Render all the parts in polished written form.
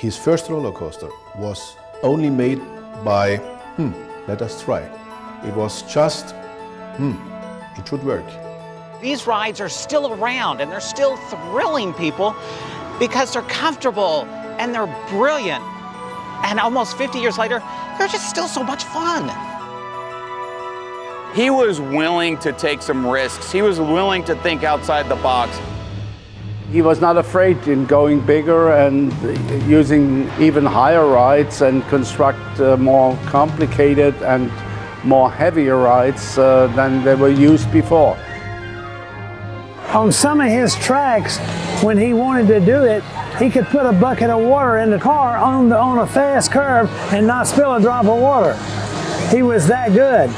His first roller coaster was only made by, let us try. It was just, it should work. These rides are still around and they're still thrilling people because they're comfortable and they're brilliant. And almost 50 years later, they're just still so much fun. He was willing to take some risks. He was willing to think outside the box. He was not afraid in going bigger and using even higher rides and construct more complicated and more heavier rides than they were used before. On some of his tracks, when he wanted to do it, he could put a bucket of water in the car on a fast curve and not spill a drop of water. He was that good.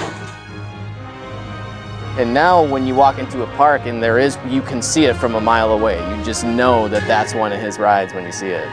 And now when you walk into a park and you can see it from a mile away. You just know that that's one of his rides when you see it.